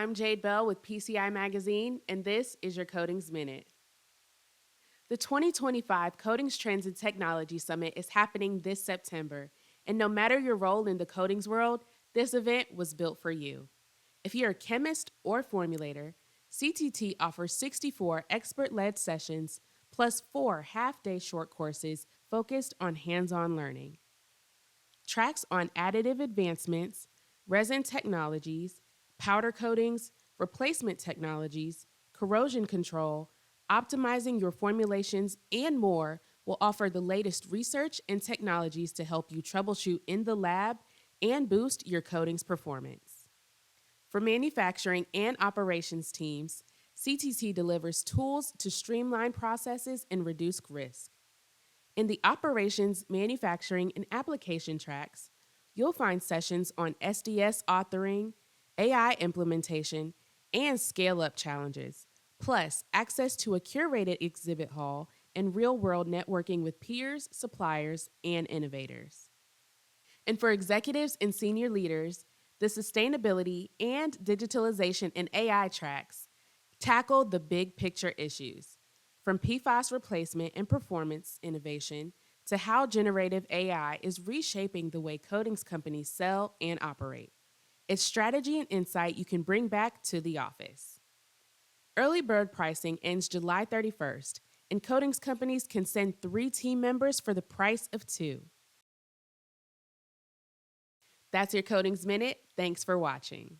I'm Jade Bell with PCI Magazine, and this is your Codings Minute. The 2025 Codings Trends and Technology Summit is happening this September, and no matter your role in the codings world, this event was built for you. If you're a chemist or formulator, CTT offers 64 expert-led sessions plus 4 half-day short courses focused on hands-on learning. Tracks on additive advancements, resin technologies, powder coatings, replacement technologies, corrosion control, optimizing your formulations, and more will offer the latest research and technologies to help you troubleshoot in the lab and boost your coatings performance. For manufacturing and operations teams, CTT delivers tools to streamline processes and reduce risk. In the operations, manufacturing, and application tracks, you'll find sessions on SDS authoring, AI implementation, and scale-up challenges, plus access to a curated exhibit hall and real-world networking with peers, suppliers, and innovators. And for executives and senior leaders, the sustainability and digitalization and AI tracks tackle the big picture issues, from PFAS replacement and performance innovation to how generative AI is reshaping the way coatings companies sell and operate. It's strategy and insight you can bring back to the office. Early bird pricing ends July 31st, and coatings companies can send 3 team members for the price of 2. That's your Codings Minute. Thanks for watching.